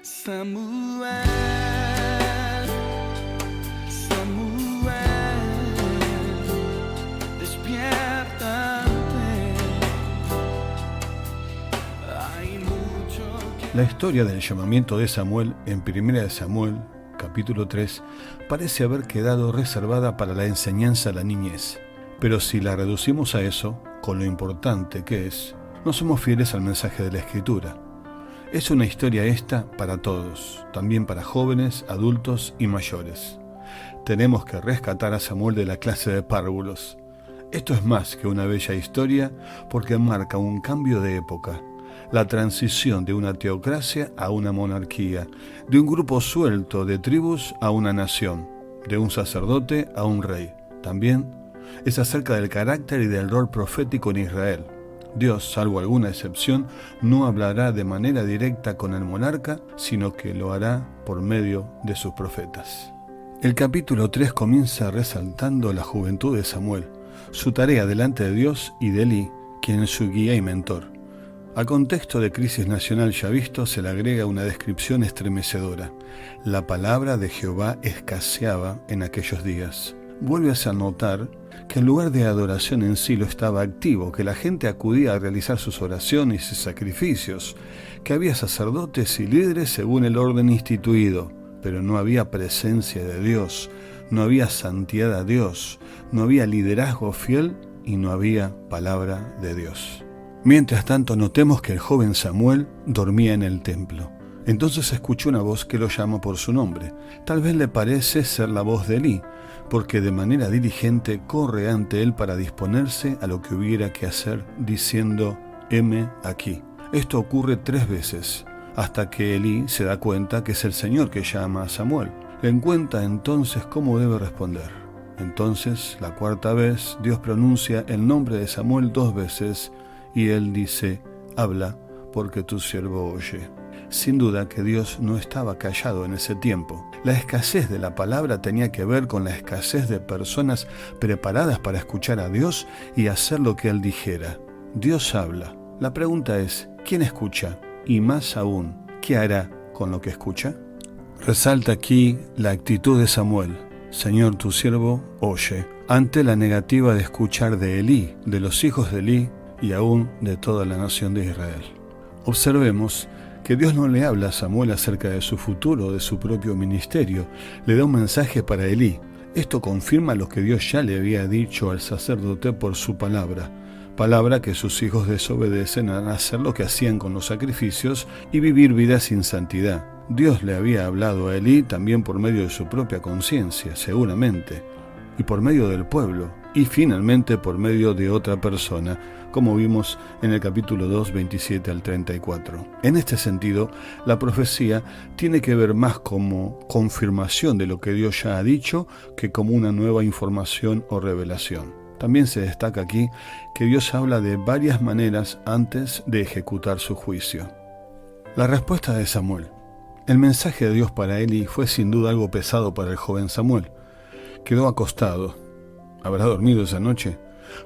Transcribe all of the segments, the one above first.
Samuel, Samuel, despiértate. Hay mucho que... La historia del llamamiento de Samuel en 1 Samuel, capítulo 3, parece haber quedado reservada para la enseñanza a la niñez. Pero si la reducimos a eso, con lo importante que es, no somos fieles al mensaje de la Escritura. Es una historia esta para todos, también para jóvenes, adultos y mayores. Tenemos que rescatar a Samuel de la clase de párvulos. Esto es más que una bella historia porque marca un cambio de época, la transición de una teocracia a una monarquía, de un grupo suelto de tribus a una nación, de un sacerdote a un rey. También es acerca del carácter y del rol profético en Israel. Dios, salvo alguna excepción, no hablará de manera directa con el monarca, sino que lo hará por medio de sus profetas. El capítulo 3 comienza resaltando la juventud de Samuel, su tarea delante de Dios y de Elí, quien es su guía y mentor. Al contexto de crisis nacional ya visto se le agrega una descripción estremecedora. La palabra de Jehová escaseaba en aquellos días. Vuelves a notar que en lugar de adoración en sí lo estaba activo, que la gente acudía a realizar sus oraciones y sacrificios, que había sacerdotes y líderes según el orden instituido, pero no había presencia de Dios, no había santidad a Dios, no había liderazgo fiel y no había palabra de Dios. Mientras tanto, notemos que el joven Samuel dormía en el templo. Entonces escuchó una voz que lo llama por su nombre. Tal vez le parece ser la voz de Elí, porque de manera diligente corre ante él para disponerse a lo que hubiera que hacer, diciendo: heme aquí. Esto ocurre 3 veces, hasta que Elí se da cuenta que es el Señor que llama a Samuel. Le cuenta entonces cómo debe responder. Entonces, la 4ª vez, Dios pronuncia el nombre de Samuel 2 veces, y él dice: habla, porque tu siervo oye. Sin duda que Dios no estaba callado en ese tiempo. La escasez de la palabra tenía que ver con la escasez de personas preparadas para escuchar a Dios y hacer lo que Él dijera. Dios habla. La pregunta es, ¿quién escucha? Y más aún, ¿qué hará con lo que escucha? Resalta aquí la actitud de Samuel. Señor, tu siervo oye. Ante la negativa de escuchar de Elí, de los hijos de Elí y aún de toda la nación de Israel. Observemos que Dios no le habla a Samuel acerca de su futuro, de su propio ministerio, le da un mensaje para Elí. Esto confirma lo que Dios ya le había dicho al sacerdote por su palabra que sus hijos desobedecen a hacer lo que hacían con los sacrificios y vivir vidas sin santidad. Dios le había hablado a Elí también por medio de su propia conciencia, seguramente, y por medio del pueblo, y finalmente por medio de otra persona, como vimos en el capítulo 2, 27 al 34. En este sentido, la profecía tiene que ver más como confirmación de lo que Dios ya ha dicho que como una nueva información o revelación. También se destaca aquí que Dios habla de varias maneras antes de ejecutar su juicio. La respuesta de Samuel. El mensaje de Dios para Elí fue sin duda algo pesado para el joven Samuel. Quedó acostado. ¿Habrá dormido esa noche?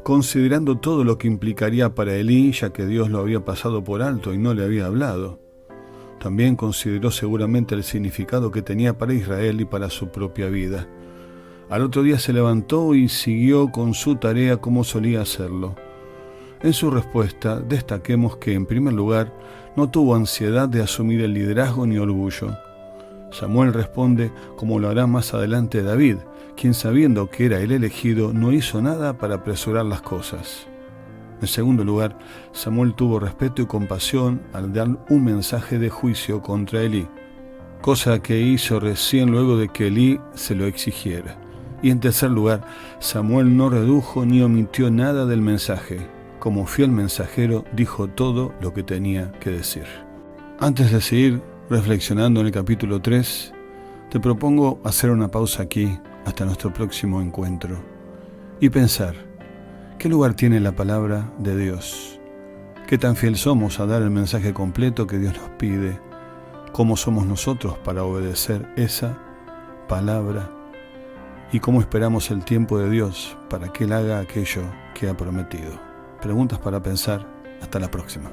Considerando todo lo que implicaría para Elí, ya que Dios lo había pasado por alto y no le había hablado. También consideró seguramente el significado que tenía para Israel y para su propia vida. Al otro día se levantó y siguió con su tarea como solía hacerlo. En su respuesta, destaquemos que, en primer lugar, no tuvo ansiedad de asumir el liderazgo ni orgullo. Samuel responde como lo hará más adelante David, quien sabiendo que era el elegido no hizo nada para apresurar las cosas. En segundo lugar, Samuel tuvo respeto y compasión al dar un mensaje de juicio contra Elí, cosa que hizo recién luego de que Elí se lo exigiera. Y en tercer lugar, Samuel no redujo ni omitió nada del mensaje. Como fiel mensajero, dijo todo lo que tenía que decir. Antes de seguir reflexionando en el capítulo 3, te propongo hacer una pausa aquí hasta nuestro próximo encuentro y pensar, ¿qué lugar tiene la palabra de Dios? ¿Qué tan fiel somos a dar el mensaje completo que Dios nos pide? ¿Cómo somos nosotros para obedecer esa palabra? ¿Y cómo esperamos el tiempo de Dios para que Él haga aquello que ha prometido? Preguntas para pensar. Hasta la próxima.